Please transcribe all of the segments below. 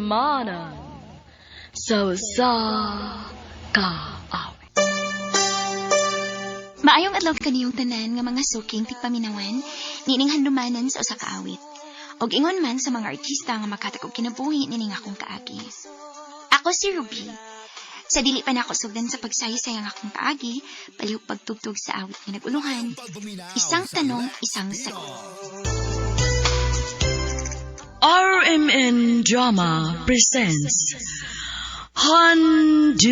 manan. So sa kaawit. Maayong adlaw kaniyong tanan nga mga suking tigpaminawan, nining handumanan sa usa ka awit. Og ingon man sa mga artista nga makatag og kinabuhi nining akong kaagi. Ako si Ruby. Sa dili pa nako sugdan sa pagsaysay ang akong kaagi, palihog pagtugtog sa awit nga naguluhan. Isang tanong, isang sagot. RMN Drama presents Handumanan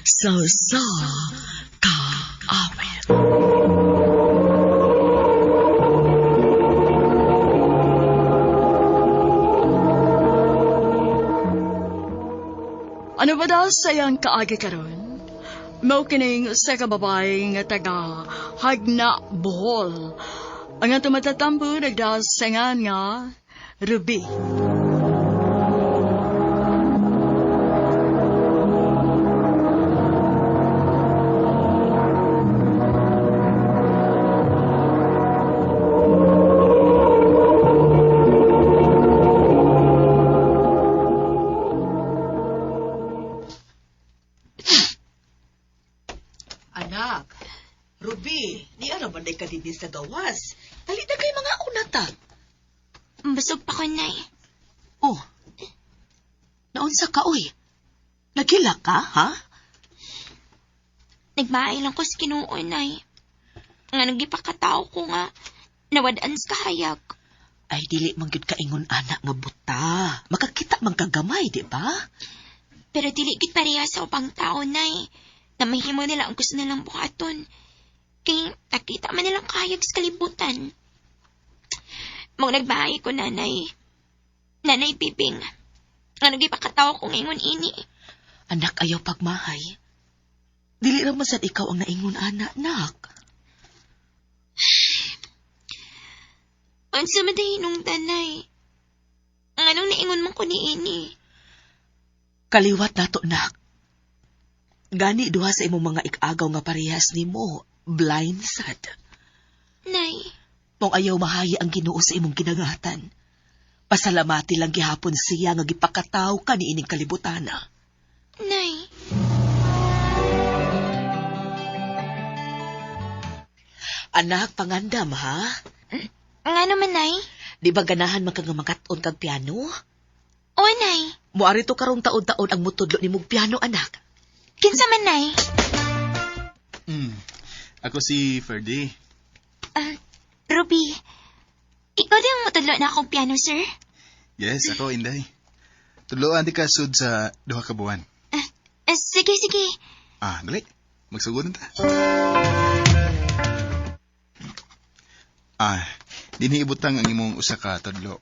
So sa kaawit. Ano ba daw sayang kaagi karon? Mao kining sa kababae nga taga Hagna, Bohol. Ang atong matatampo nagdasangan nga Ruby. Anak, Ruby, di araw man ka din sa gawas. Dali na kay mga unata. Basog pa ko, Nay. Oh, naunsa ka, oy? Nagila ka, ha? Nagmaay lang ko sa Kinuon, Nay. Nga nagipakatao ko nga, nawadaan sa kahayag. Ay, dili man gyud ka ingon anak nga buta. Makakita man kagamay, di ba? Pero dili gid pareha sa upang tao, Nay. Na mahimo nila ang gusto nilang buhaton. Kay nakita man nilang kahayag sa kalibutan. Mong nagbahay ko, Nanay. Nanay Piping. Nga nagipakatao ko ngayon ini. Anak, ayaw pagmahay. Dili ra man sad ikaw ang naingon anak, nak. Unsa man dahinong tanay. Ang anong naingon man ko ni ini. Kaliwat nato, nak. Gani duha sa imong mga ikagaw nga parehas nimo, blind sad. Nay. Mong ayaw mahaya ang Ginoo sa imong ginagatan. Pasalamati lang gihapon siya nga gipakataw ka ni ining kalibutana. Nay. Anak, pangandam, ha? Nga naman, Nay? Di ba ganahan man kang makaton kag piano? O, Nay. Muari to karong taon-taon ang mutudlo ni mong piano, anak. Kinsa man, Nay? Ako si Ferdy. Ruby. Ikaw din ang matudlo na akong piano, sir? Yes, ako, Inday. Tudloan di ka sud sa duha ka buwan. Sige, sige. Dali. Magsugod na ta. Diniibutang ang imong usa ka tudlo.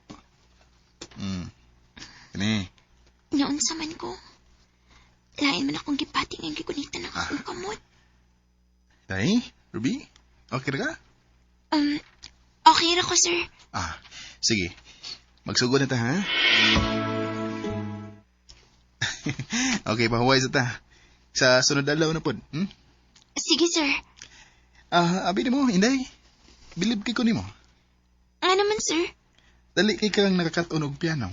Kani. Noon sa man ko. Lain man akong gipati ng gikunitan ng akong kamot. Day, Ruby? Okay ra ka? Okay ra ko, sir. Sige. Magsugod na ta, ha? Okay, pahuway sa ta. Sa sunod adlaw na pod. Sige, sir. Abi mo, Inday. Bilib kay ko nimo. Nga naman, sir. Dali kay kang nakakaton og piano.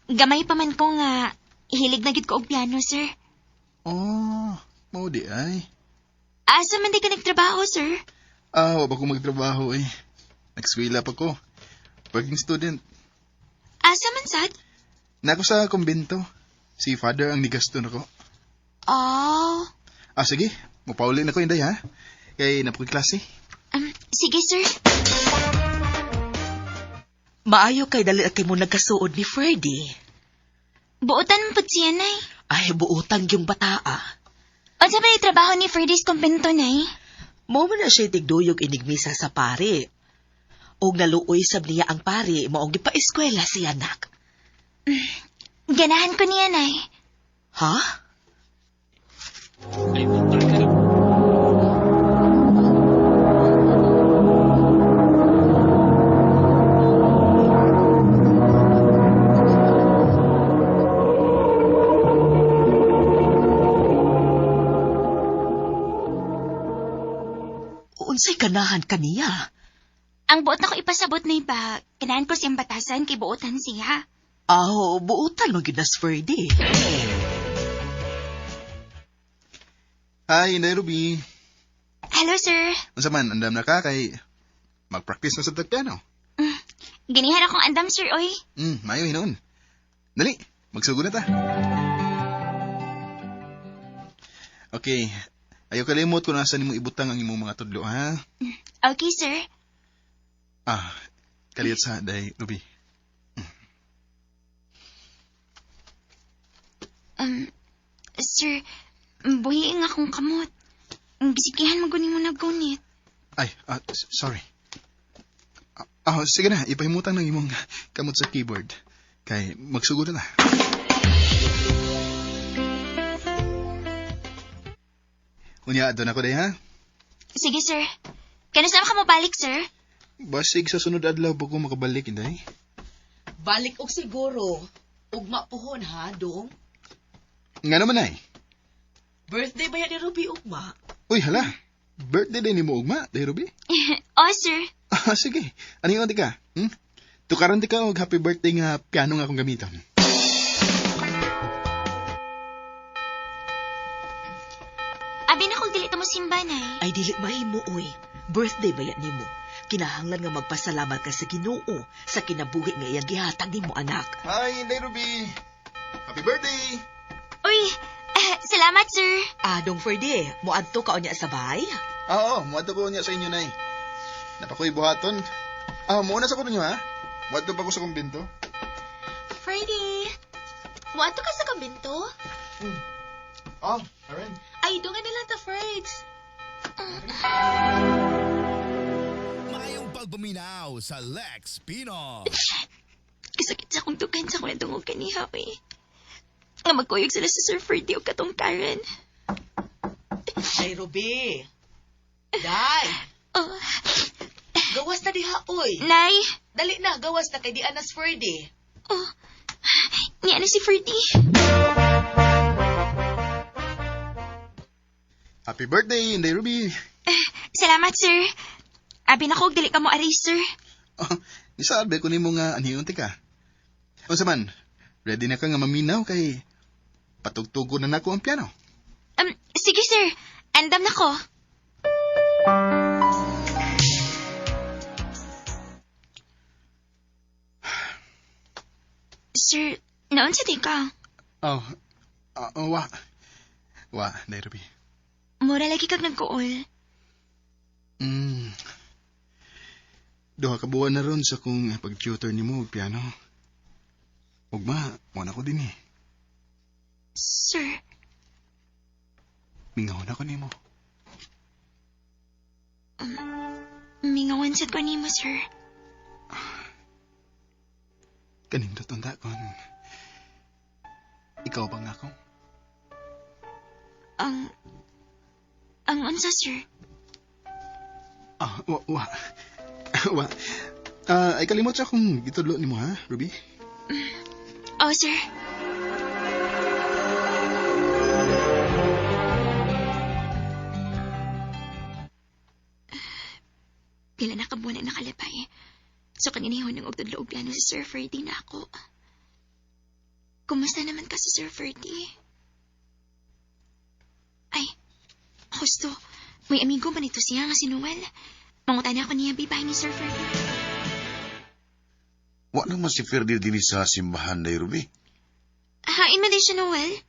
Gamay pa man ko nga hilig na gid ko og piano, sir. Mao di ay. Asa man di ka nagtrabaho, sir? Wa pa ko magtrabaho eh. Nagskwela pa ko. Working student. Asa man sad? Nako sa kumbento. Si father ang nigasto nako. Sige. Mupauli na ko, Inday, ha? Kay napoy klase. Sige, sir. Maayo kay dali kay mo nagkasuod ni Ferdy. Buotan mo po siya, Nay. Ay, buutang yung bataa. Unsa ba yung trabaho ni Ferdy's kumpento, Nay? Mao man na siya tigduyog inigmisa sa pari. Og naluoy sab niya ang pari, maong gipa-eskwela si anak. Ganahan ko niya, Nay. Ha? Unsay ganahan kaniya? Ang buot na ko ipasabot na iba, kanahan ko siyang batasan kay buotan siya. Buutan mo ginas Ferdy. Hi, Inday Ruby. Hello, sir. Unsa man, andam na ka kay mag-practice na sa piano. Ganihan akong andam, sir, oy. Mayo hinon. Dali, magsugod na ta. Okay, ayaw kalimot kung nasa nimo ibutang ang imong mga tudlo, ha? Okay, sir. Kaliyot sa day, Ruby. Sir, buhi nga akong kamot. Gisikihan magunin mo na gunit. Ay, sorry. Sige na, ipahimutang ng imong kamot sa keyboard. Kay magsugod na. Unya, doon ako day, ha? Sige, sir. Kaya saan ka mabalik, sir? Basig sa sunod adlaw po ko makabalik, Inday. Balik og siguro. Ugma puhon ha, dong. Nga naman, ay. Birthday ba yan ni Ruby ugma? Uy, hala. Birthday din ni mo, ugma, day, Ruby? Oh, sir. Sige. Ano yung ka? Tukaran di ka og happy birthday nga piano nga akong gamiton. Abi na kung dili mo simbanay. Ay dili mahimo oy. Birthday ba yan nimo? Kinahanglan nga magpasalamat ka sa Ginoo sa kinabuhi nga iyang gihatag nimo anak. Hi, Inday Ruby. Happy birthday. Uy, salamat, sir. Dong Ferdy, moadto ka unya sa bahay? Oo, muadto ko niya sa inyo, Nay. Napakoy buhaton. Muna sa ko ninyo, ha? Muadto pa ko sa kumbinto. Freddy, wato ka sa kabinto? Aaron. Ay, doon nga nila ta, Freds. Mayong pagbuminaw sa Lex Pino. Kasakit sa akong dugan sa kung natungog kaniha, eh. Nga magkuyog sila sa Sir Ferdy o katong Karen. Ay Ruby. Day. Oh, Gawas na diha oy. Nay. Dali na, gawas na kay di anas Ferdy. Oh, niya na si Ferdy. Happy birthday, Inday Ruby. Salamat, sir. Abi na ko, dili ka mo aray, sir. Isabi ko nimo nga anhiyon ti ka. Unsa man, ready na ka nga maminaw kay patugtugon na nako ang piano. Sige, sir. Andam na ko. Sir, naon sa di ka? Wa, Inday Ruby. Mura lagi kag nagkuol. Duha ka buwan na ron sa kung pag-tutor ni mo og piano. Ugma, mo na ko din eh. Sir, Mingahon ako ni mo. mingawan sad ko nimo, sir. Kanindot ang dakon. Ikaw bang ako? Ang unsa, sir? Wa. Ay kalimot sa akong gitudlo ni mo, ha, Ruby? Oh, sir. Pila na kabuan na nakalipay. So kaninihon ng ogtudlo og piano si Sir Ferdy na ako. Kumusta naman ka si Sir Ferdy? Ay, husto. May amigo man ito siya nga si Noel. Mangutan ako niya bibahay ni Sir Ferdy. Wa naman si Ferdy din sa simbahan day Ruby. Hain man din siya, Noel.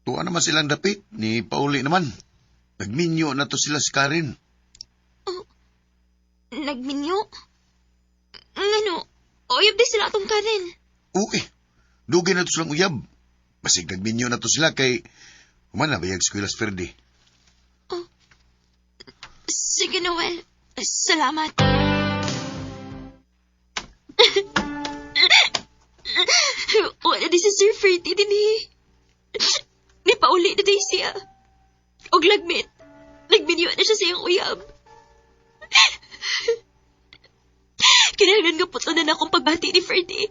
Tuwa naman silang dapit, ni Pauli naman. Nagminyo na to sila si Karen. Oh, nagminyo? Ano, oyab di sila atong Karen. Okay, dugay na to silang uyab. Basig nagminyo na to sila kay humana bayag eskwela si Ferdy. Oh, sige, Noel. Salamat. Wala di si Sir Ferdy din eh. Ni Pauli na din siya. Og lagmit. Nagminyo na siya sa iyang uyab. Kinahanglan nga putunan akong pagbati ni Ferdy.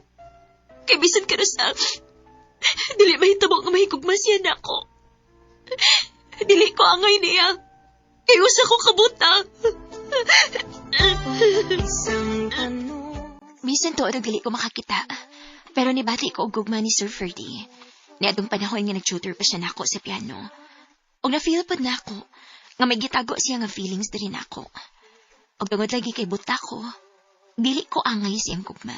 Kay bisan ka na sa... Dili mahitabo nga mahigugma siya na ako. Dili ko angay niya. Kay usa ko kabuta. Bisan to, dili ko makakita. Pero nibati ko og gugma ni Sir Ferdy. Niadtong panahon nga nag-tutor pa siya nako sa piano. Og na-feel pod nako nga may gitago siya nga feelings diri nako. Og tungod lagi kay buta ko, dili ko angay siyang gugma.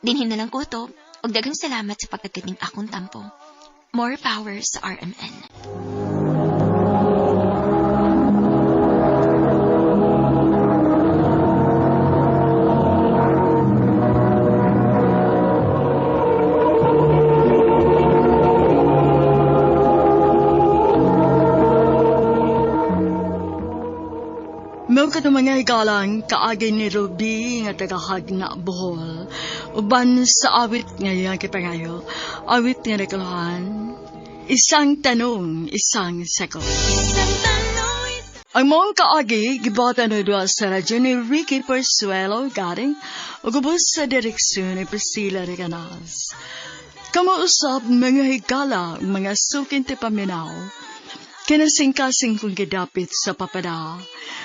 Dinhin na lang ko to, og daghang salamat sa pagkagaling akong tampo. More power sa RMN. Mao ka mga higalang kaagay ni Ruby nga tagahag na Bohol. Uban sa awit nga iyang kipangayo, awit nga nagkalahan. Isang tanong, isang sagot. Ang mong kaagi, gibata na doon sa radyo ni Ricky Persuelo galing o gubos sa direksyon ni Priscilla Reganas. Kamuusap mga higala, mga sukin ti paminaw, kinasing-kasing kong gidapit sa papada,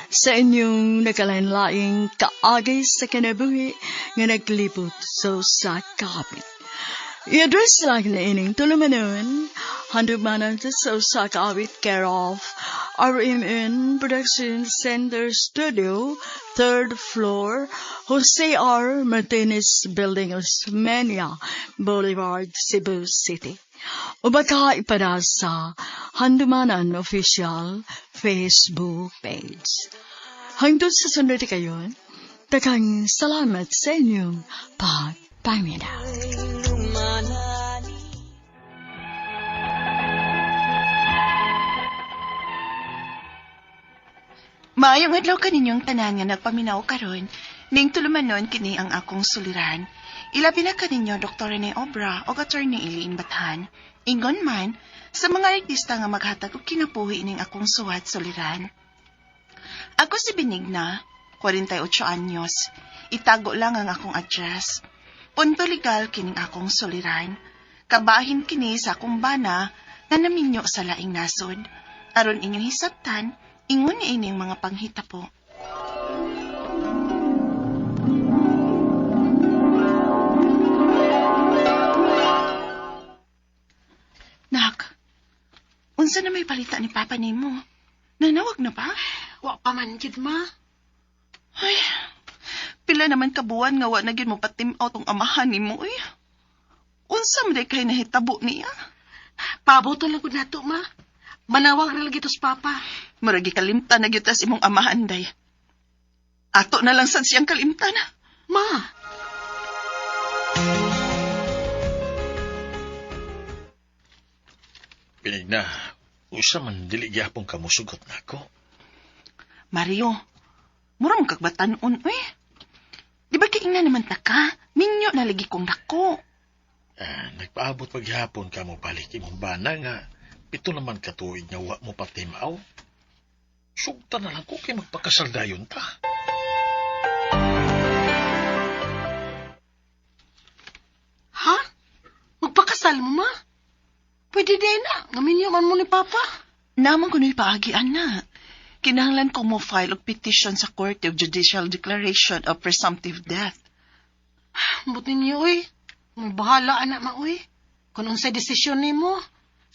sa inyong nagkalain-laing kaagay sa kinabuhi nga naglibot sa kapit. I-address lang na ining tulumanon, handumanan sa usa kaawit care of RMN Production Center Studio, 3rd floor, Jose R. Martinez Building, Osmeña Boulevard, Cebu City. O baka ipada sa Handumanan Official Facebook page. Hangtod sa sunod kayo, takang salamat sa inyong pagpaminaw. Maayong adlaw kaninyong tanan nga nagpaminaw karon, ning tulumanon kini ang akong suliran. Ilabi na kaninyo Dr. Rene Obra o Attorney Eileen Bathan. Ingon man, sa mga artista nga maghatag og kinabuhi ning akong suwat suliran. Ako si Benigna, 48 anyos. Itago lang ang akong address. Punto legal kining akong suliran. Kabahin kini sa akong bana nga naminyo sa laing nasod. Aron inyong hisabtan, ingon ni ining mga panghita po. Nak, unsa na may palita ni Papa nimo? Nanawag na ba? Wa pa man gid ma. Ay, pila naman kabuan nga wa na gyud mo patim-out ang amahan nimo uy. Unsa man kay nahitabo niya? Pabuto lang gud nato ma. Manawag ra lagi to sa papa. Maragi kalimtan na gyud tas imong amahan day. Ato na lang sad siyang kalimtan. Ma, Pinigna, usa man dili gyapon ka mosugot nako. Mario, mura mong kagbatanon uy. Di ba kiingna naman ta ka? Minyo na lagi kong dako. Nagpaabot paghapon ka mo balik imong bana nga pito naman ka tuig nga wa mo patimaw. Sugta na lang ko kay magpakasal dayon ta. ha? Magpakasal mo ma? Pwede din na. Ngaminyo man mo ni papa. Naman ko na'y paagian na. Kinahanglan ko mo file og petition sa Court of Judicial Declaration of Presumptive Death. Buti niyo uy. May bahala anak ma uy. Kung unsay desisyon nimo,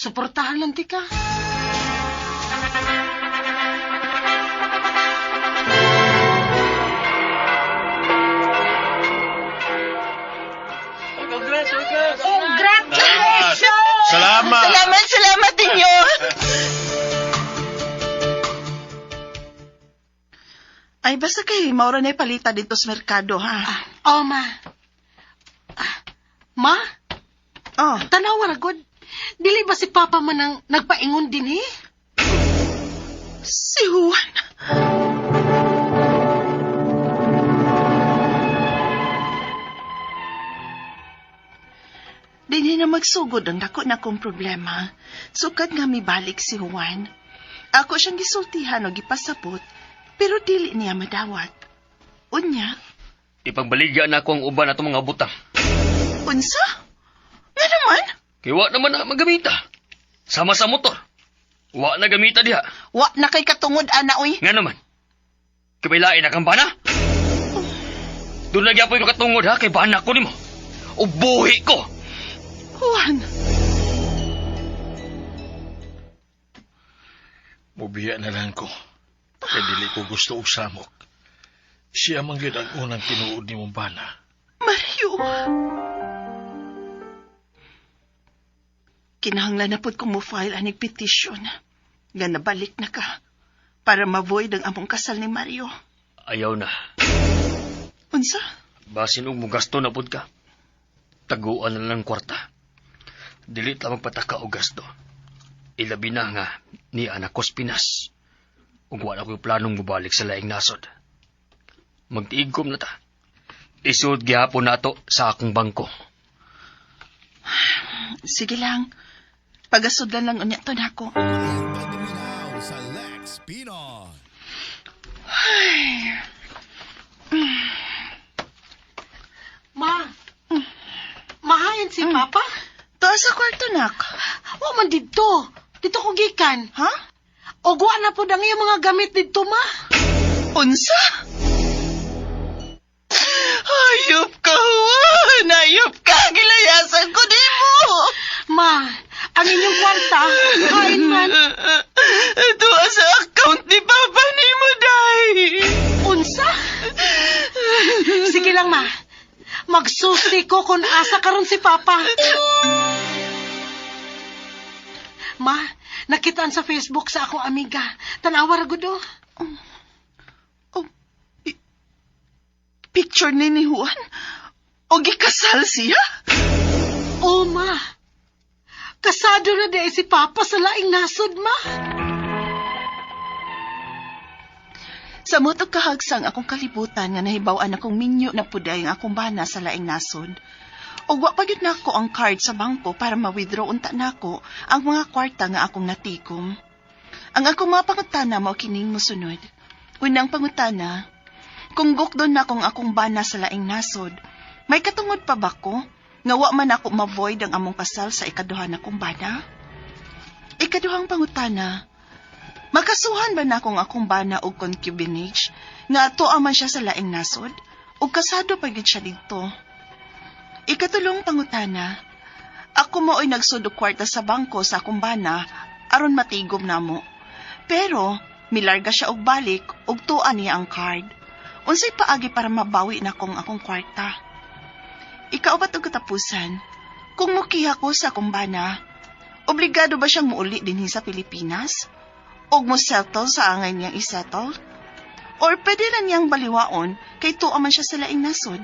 suportahan lang ti ka. Salamat! Salamat ninyo! Ay, basta kay maura na palita dito sa merkado, ha? Oh ma. Ma, Oh, tanawa ra gud. Dili ba si papa man ang nagpaingon din eh? si Juan. Dili na magsugod ang dako na kong problema. Sukad nga mibalik si Juan. Ako siyang gisultihan o gipasabot, pero dili niya madawat. Unya, Ipagbaliga na ako ang uban atong mga butang. unsa? Nga naman? Kay wa naman na magamita. Sama sa motor. Wa na gamita diha. Wa na kay katungod ana, uy. Nga naman. Kabilain na kang bana? Doon nagyapoy ko katungod ha, kay bana ko nimo. O buhi ko! Juan, Mubiya na lang ko. Kaya dili ko gusto usamok. Siya man yun ang unang tinuod ni mong bana. Mario. Kinahanglan na pud kong mo-file anig petition. Nga nabalik na ka para ma-void ang among kasal ni Mario. Ayaw na. Unsa? Basin og mo gasto na pud ka. Taguan na lang kwarta. Dili ta magpataka og gasto. Ilabi na nga ni anak ko sa Pinas. Ug wala ko planong mubalik sa laing nasod. Magtiigom na ta. Isud gihapon nato sa akong bangko. Sige lang. Pagasudlan lang unya to nako. Maayong pagbuminaw sa Lex Pinoy. Ma, mahayan si Papa? Tuwa sa kwarto, nak. O man dito. Dito ko gikan. Ha? O guwa na po ang iyong mga gamit dito, ma. Unsa? Hayop ka, Juan! Hayop ka! Gilayasan ko di mo! Ma, ang inyong kwarta, hain man. Tuwa sa account ni Papa ni mo, day. Unsa? Sige lang, ma. Magsusi ko kung asa karon si Papa. Ma, nakitaan sa Facebook sa akong amiga. Tanawa ra gud. Picture ni Juan? O gikasal siya? Oh, ma. Kasado na di si Papa sa laing nasod, ma. Sa motog kahagsang akong kalibutan nga nahibaw-an akong minyo na puday ang akong bana sa laing nasod. O wa pa gyud nako ang card sa bangko para ma-withdraw unta nako ang mga kwarta nga akong natikom. Ang akong mga pangutana mao kining mosunod. Unang pangutana, kung gukdon na akong bana sa laing nasod, may katungod pa ba ko nga wa man ako ma-void ang among kasal sa ikaduha nakong bana? Ikaduhang pangutana, makasuhan ba na akong bana og concubinage nga atoa man siya sa laing nasod ug kasado pa gyud siya didto? Ikatulong pangutana, ako mao'y nagsud og kwarta sa bangko sa akong bana aron matigom namo. Pero milarga siya og balik ug tuan niya ang card. Unsay paagi para mabawi na akong kwarta? Ikaupat og katapusan, kung mukiha ko sa akong bana, obligado ba siyang muuli dinhi sa Pilipinas? Og mo settle sa angay niyang isettle? Or pwede na niyang baliwaon kay tuwa man siya sa laing nasod?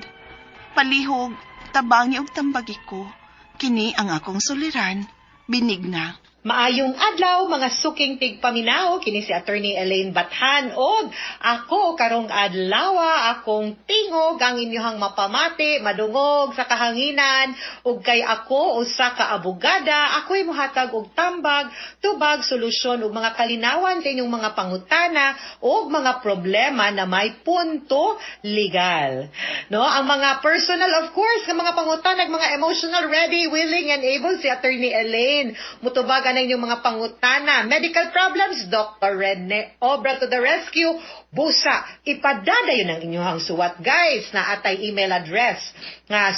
Palihog, tabangi og tambagi ko, kini ang akong suliran, Benigna. Maayong adlaw mga suking tigpaminaw, kini si Attorney Elaine Bathan og ako karong adlaw akong tingog ang inyohang mapamati madungog sa kahanginan ug kay ako usa ka abogada, ako'y mohatag og tambag tubag solusyon ug mga kalinawan sa inyong mga pangutana ug mga problema na may punto legal. No, ang mga personal of course nga mga pangutana, mga emotional, ready, willing and able si Attorney Elaine. Mutubag ang inyong mga pangutana. Medical problems, Dr. Rene Obra to the rescue. Busa, ipadadayon ang inyong suwat, guys, na atay email address nga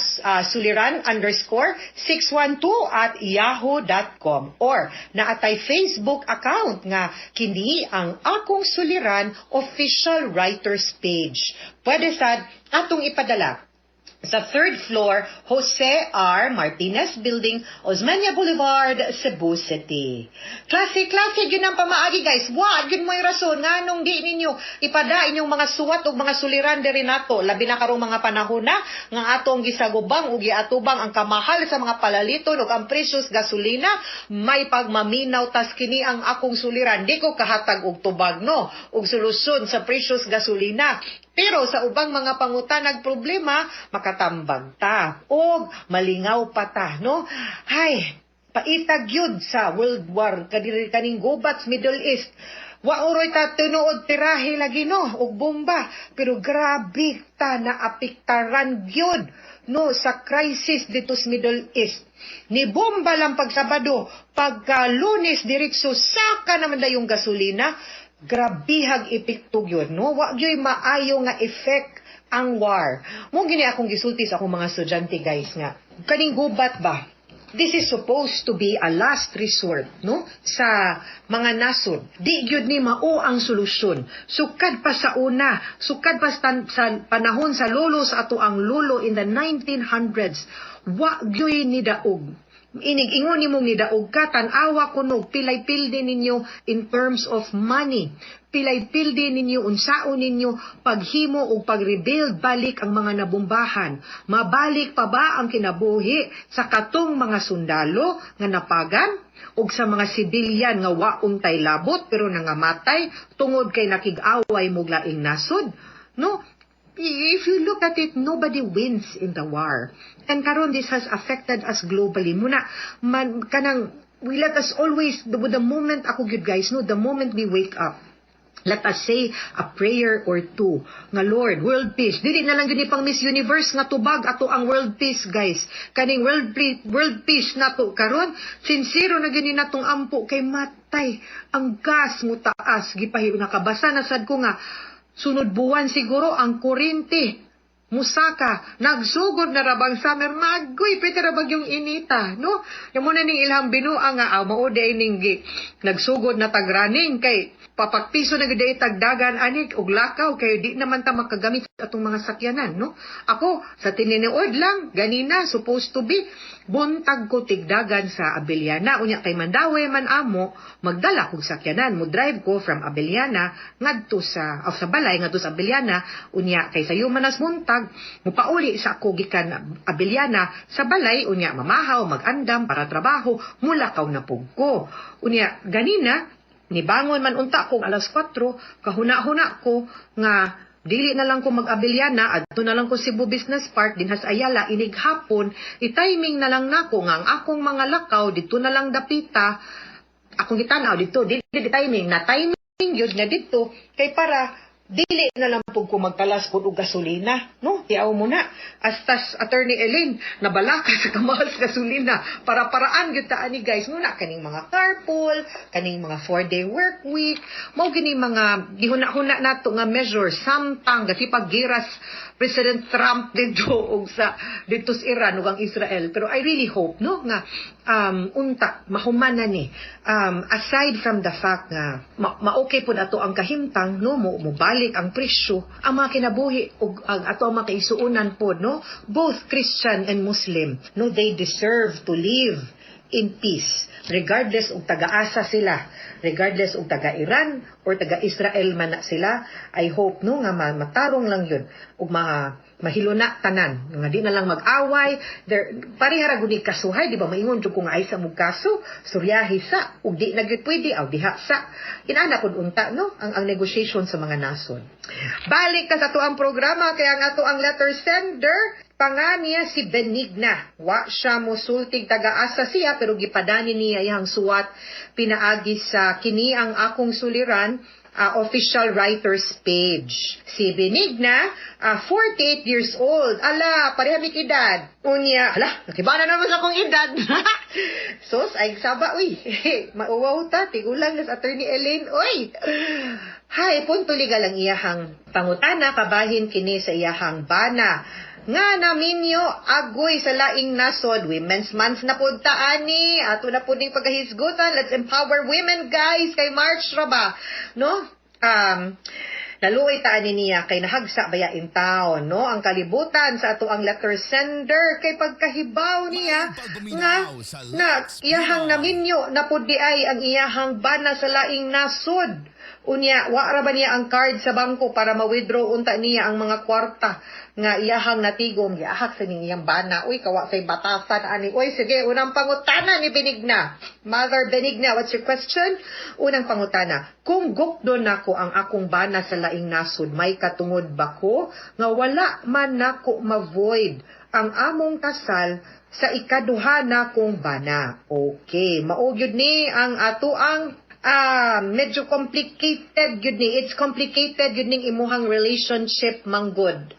suliran_612@yahoo.com or na atay Facebook account nga kini ang Akong Suliran official writers page. Pwede sad atong ipadala sa 3rd floor, Jose R. Martinez Building, Osmeña Boulevard, Cebu City. Klase yun ang pamaagi, guys. Yun mo yung rason nga nung di ninyo ipada inyong mga suwat o mga suliran diri nato. Labi na karong mga panahon na nga atong gisagubang o giatubang ang kamahal sa mga palaliton o ang precious gasolina. May pagmaminaw tas kini ang akong suliran. Di ko kahatag og tubag, no? Og solusyon sa precious gasolina. Pero sa ubang mga pangutanag problema, makatambag ta. O malingaw pa ta, no? Hay, paitag yun sa World War, kaning gubats Middle East. Wauroy ta tinuod tirahe lagi, no? Og bomba. Pero grabe ta na apiktaran yun, no? Sa crisis dito sa Middle East. Ni bomba lang pag Sabado, pagka Lunes diretso saka naman da yung gasolina. grabihag epektog yun, no? Wa gyoy maayo nga effect ang war. Mo gini akong gisulti sa akong mga estudyante, guys, nga kaning gubat ba? This is supposed to be a last resort, no? Sa mga nasod. Di gyud ni mao ang solusyon. Sukad pa sa una, sukad pa sa panahon sa lolo sa ato ang lolo in the 1900s, wa gyoy ni daog. Inig-ingon nimo ni daog ka, tan-awa kunog, pilay-pildi ninyo in terms of money. Pilay-pildi ninyo, unsaon ninyo, paghimo o pag-rebuild balik ang mga nabumbahan. Mabalik pa ba ang kinabuhi sa katong mga sundalo nga napagan? O sa mga sibilyan nga wauntay labot pero nangamatay tungod kay nakig-away mo laing nasod? No? If you look at it, nobody wins in the war. And karon this has affected us globally. Muna, we let us always, the moment, ako good guys, no, the moment we wake up, let us say a prayer or two. Nga Lord, world peace. Dili na lang gini pang Miss Universe nga tubag ato ang world peace, guys. Kaning world peace nato karon, sincero na gini natong ampo kay matay. Ang gas mo taas, gipahiw nakabasa na sad ko nga sunod buwan siguro ang kuryente musaka nagsugod na rabang summer magoy pwede rabang yung inita, no? Yung muna ning ilhang binuang nga mao day ning nagsugod na tagraning kay papakpiso na gid tagdagan anik og lakaw kay di naman ta makagamit sa atong mga sakyanan, no? Ako sa tininiod lang ganina supposed to be buntag ko tigdagan sa Abeliana unya kay Mandawi man amo magdala kog sakyanan mo drive ko from Abeliana ngadto sa balay ngadto sa Abeliana unya kay sayo manas buntag mupauli sa ako gikan Abeliana sa balay unya mamahaw magandam para trabaho mulakaw na pug ko unya ganina nibangon man unta ko alas 4 kahuna-huna ko nga dili na lang ko mag-Abeliana, adto na lang ko Cebu Business Park, dinhas Ayala, inig hapon, i-timing na lang nako nga ang akong mga lakaw, dito na lang dapita, akong gitanaw dito, dili timing, na timing yun nga dito, kay para dili na lang po ko magkalas po og gasolina, no? Tiaw mo na. Astas Attorney Elaine, nabalaka sa kamahal sa gasolina. Para-paraan gyud ta ani guys. Muna kaning mga carpool, kaning mga 4-day work week, mao gini mga gihuna-huna nato nga measure samtang kasi paggiras President Trump dito og sa dito sa Iran ug ang Israel. Pero I really hope no nga unta mahuman na ni aside from the fact nga ma-okay pud ato ang kahimtang no mo balik ang presyo ang mga kinabuhi ug ang ato ang mga kaisuunan pod no both Christian and Muslim no they deserve to live in peace regardless og taga-asa sila regardless og taga-Iran or taga-Israel man na sila. I hope no nga matarong lang yun ug mahiluna tanan nga di na lang mag-away parihara gud ni kasuhay di ba maingon jud ko nga ay sa mug kaso suryahi sa ug di na gyud pwede aw diha sa inana pud unta no ang negotiation sa mga nasod. Balik ka sa ato ang programa kay ang ato ang letter sender panganya si Benigna. Wa siya mosultig taga-asa siya pero gipadani niya iyang suwat pinaagi sa kini ang akong suliran official writers page. Si Benigna, 48 years old. Ala, parehas edad. Unya, ala, nakibana naman sa akong edad. Sos, ay saba, uy. Mauwaw ta, tigulang sa Attorney Elaine, uy. Hay, punto ligal ang iyahang pangutana, kabahin kini sa iyahang bana. Nga naminyo agoy sa laing nasod Women's Month na pud ta ani ato na pud ning pagahisgutan. Let's empower women guys kay March ra ba no naluoy ta ani niya kay nahagsa baya in town no ang kalibutan sa ato ang letter sender kay pagkahibaw niya nga iyahang naminyo na pud di ay ang iyahang bana sa laing nasod. Unya, wa ra ba niya ang card sa bangko para ma-withdraw unta niya ang mga kwarta nga iyahang natigom, giahak sa niyang bana. Uy, kawa say batasan ani. Uy, sige, unang pangutana ni Benigna. Mother Benigna, what's your question? Unang pangutana, kung gukdo nako ang akong bana sa laing nasod, may katungod ba ko nga wala man nako ma-void ang among kasal sa ikaduha nakong bana? Okay, maugyod ni ang ato ang medyo complicated yun ni. It's complicated yun ning imuhang relationship manggod.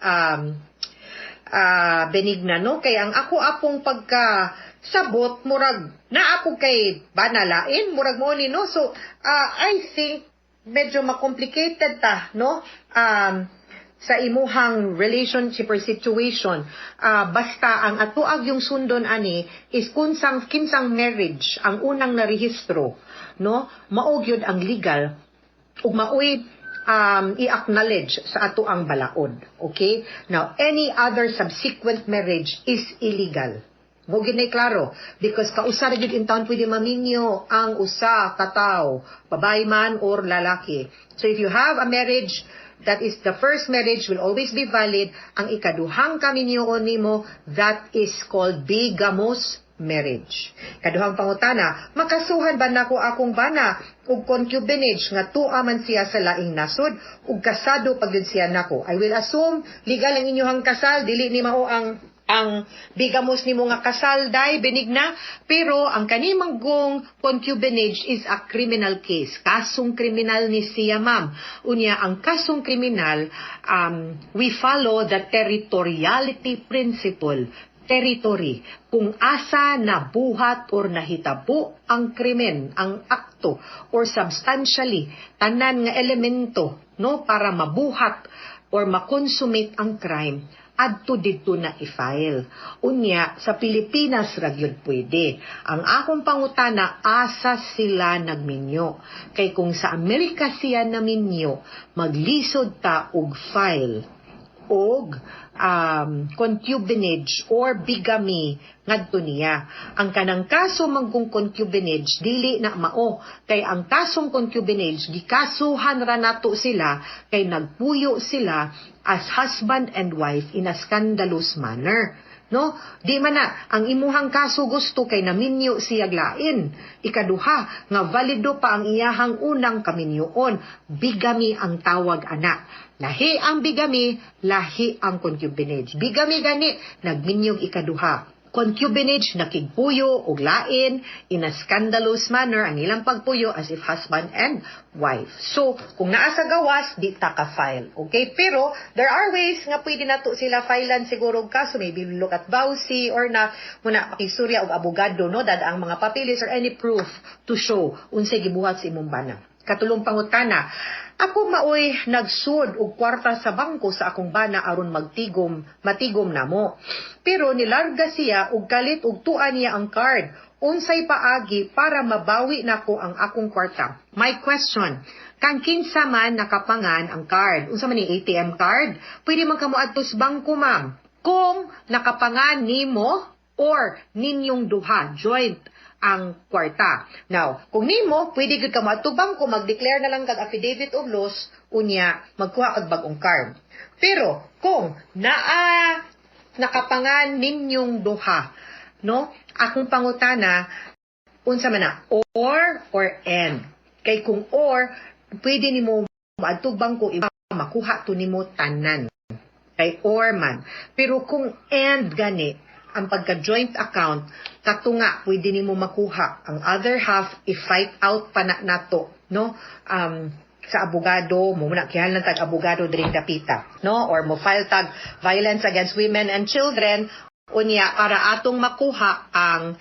Benigna, no? Kaya ang ako apong pagkasabot, murag, na ako kay banalain, murag mo ni, no? So, I think, medyo makomplicated ta, no? Sa imuhang relationship or situation, basta ang atuag yung sundon ani is kinsang marriage ang unang narehistro, no? Mao gyud ang legal ug maoy i-acknowledge sa ato ang balaod. Okay? Now, any other subsequent marriage is illegal. Mo ginay klaro, because kausar gyud in town pwede maminyo ang usa ka tawo, babae man or lalaki. So if you have a marriage, that is the first marriage will always be valid. Ang ikaduhang kaminyoon nimo, that is called bigamous marriage. Kaduhang pangutana, makasuhan ba nako akong bana ug concubinage nga tua man siya sa laing nasod ug kasado pagyud siya nako? I will assume legal ang inyong kasal, dili ni mao ang bigamos nimo nga kasal day benigna, pero ang kanimang gong concubinage is a criminal case. Kasong kriminal ni siya, ma'am. Unya ang kasong kriminal, we follow the territoriality principle. Territory, kung asa nabuhat or nahitabo ang krimen, ang akto, or substantially tanan nga elemento, no, para mabuhat or makonsumate ang crime, adto dito na i-file. Unya, sa Pilipinas ragyod pwede. Ang akong pangutana, asa sila nagminyo? Kay kung sa Amerika siya naminyo, maglisod ta og file og concubinage or bigamy ngadto niya. Ang kanang kaso mangkong concubinage dili na mao, kay ang kasong concubinage gikasuhan ra nato sila kay nagpuyo sila as husband and wife in a scandalous manner. No, di man na ang imuhang kaso gusto kay naminyo siyag lain. Ikaduha nga valido pa ang iyahang unang kaminyoon, bigamy ang tawag ana. Lahi ang bigamy, lahi ang concubinage. Bigamy gani nagminyog ikaduha. Concubinage nakigpuyo og lain in a scandalous manner ang ilang pagpuyo as if husband and wife. So, kung naa sa gawas, di ta ka-file. Okay? Pero, there are ways nga pwede na to sila filean siguro og kaso. Maybe look at vowsy or na muna makisurya og abogado, no? Dada ang mga papilis or any proof to show unsay gibuhat sa imong bana. Katulong pangutana, ako maoy nagsud og kwarta sa bangko sa akong bana aron matigom namo. Pero nilarga siya og kalit og tuan niya ang card. Unsay paagi para mabawi nako ang akong kwarta? My question, kang kinsa man nakapangan ang card? Unsa man ni ATM card? Pwede man kamo adto sa bangko, ma'am. Kung nakapangan nimo or ninyong duha, joint ang kwarta. Now, kung nimo, pwede gud ka moadto bangko, mag-declare na lang kag affidavit of loss, unya, magkuha kag bagong card. Pero, kung nakapangan ninyong duha, no? Akong pangutana, unsa man na, or and. Kay kung or, pwede nimo moadto bangko, makuha to nimo tanan. Kay or man. Pero kung and gani, ang pagka-joint account, katunga, pwede nimo makuha. Ang other half, i-fight out pa na nato, no? Sa abogado, muna kihan lang tag abogado diring dapita, no? Or mo file tag violence against women and children, unya, para atong makuha ang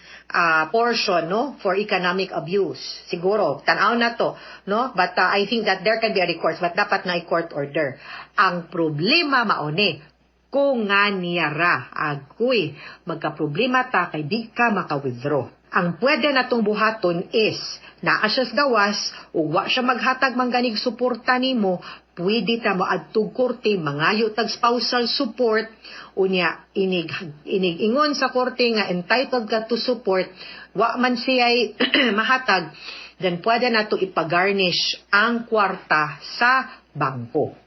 portion, no? For economic abuse. Siguro, tanaw na to, no? But I think that there can be a recourse, but dapat na i-court order. Ang problema maone, kung nga niya ra, agoy, magka-problema ta kay di ka maka-withdraw. Ang pwede natong buhaton is, naa siya sa gawas, o wa siya maghatag mangganig suporta nimo, pwede ta maadtog korte, mangayo tag spousal support, unya, inig-ingon sa korte nga entitled ka to support, wa man siya'y mahatag, then pwede nato ipagarnish ang kwarta sa bangko.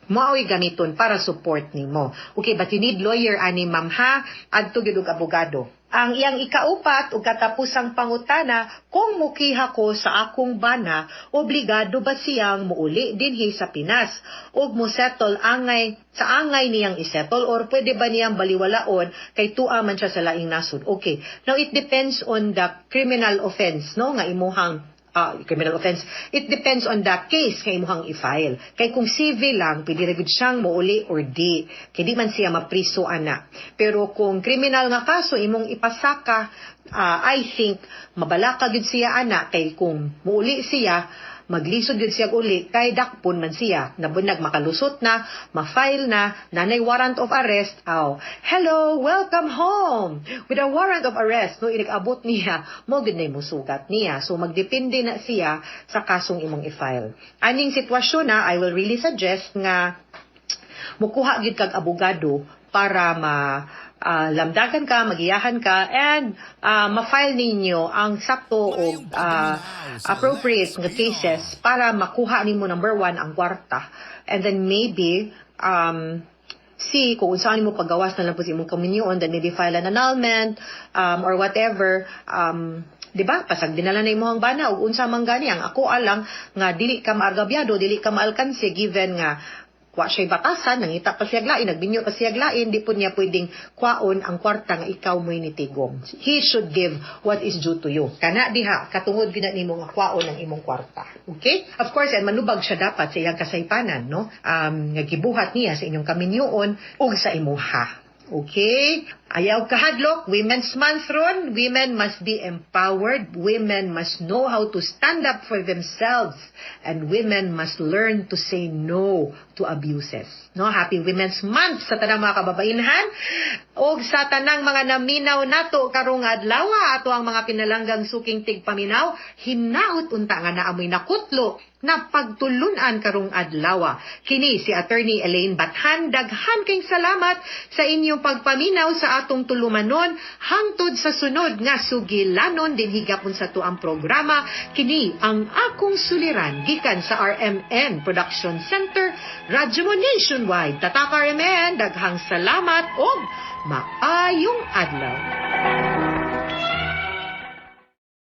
Mao'y gamiton para support nimo. Okay, but you need lawyer ani ma'am ha, adto gyud og abogado. Ang iyang ikaupat ug katapusang pangutana, kung mukiha ko sa akong bana, obligado ba siyang muuli dinhi sa Pinas ug mo settle sa angay niyang isettle or pwede ba niyang baliwalaon kay tua man siya sa laing nasod? Okay. Now it depends on the criminal offense, no, nga imuhang criminal offense. It depends on the case kay imuhang i-file. Kay kung civil lang, pwede rin siyang muuli or di. Kay di man siya mapriso ana. Pero kung criminal nga kaso, imong ipasaka, I think, mabalaka gud siya ana. Kay kung muuli siya, maglisod yun siya uli, kay dakpon man siya, nabunag makalusot na, ma-file na, nanay warrant of arrest, hello, welcome home, with a warrant of arrest, no, inag-abot niya, mo gud na mo sugat niya, so magdepende na siya sa kasong imong i-file. Aning sitwasyon na, I will really suggest nga, mukuha gid kag abogado, para lamdagan ka, magiyahan ka, and ma-file ninyo ang sakto o appropriate nga cases para makuha nimo number 1 ang kwarta. And then maybe, see kung saan mo paggawas na lang po sa imong kaminyoon, then maybe file an annulment, or whatever, di ba? Pasag dinala na imong bana, o unsa man gani, ang ako alang, nga dili ka maargabyado, dili ka maalkansi, given nga, wa siya'y batasan, nangita pa siya glain, nagbinyo pa siya glain, di po niya pwedeng kwaon ang kwarta nga ikaw mo'y nitigom. He should give what is due to you. Kana diha, katungod gina nimo nga kwaon ang imong kwarta. Okay? Of course, and manubag siya dapat sa iyang kasaypanan, no? Nga gibuhat niya sa inyong kaminyoon o sa imuha. Okay? Ayaw kahadlok, Women's Month ron. Women must be empowered. Women must know how to stand up for themselves. And women must learn to say no to abuses. No? Happy Women's Month sa tanang mga kababainhan. O sa tanang mga naminaw nato karong adlaw, ato ang mga pinalanggang suking tigpaminaw, hinaut unta nga naamoy nakutlo na pagtulunan karong adlaw. Kini si Attorney Elaine Bathan, daghan kayong salamat sa inyong pagpaminaw sa atong tulumanon hangtod sa sunod nga sugilanon din higapon sa tuang programa. Kini ang akong suliran gikan sa RMN Production Center, Radyo mo Nationwide. Tatak RMN, daghang salamat o maayong adlaw.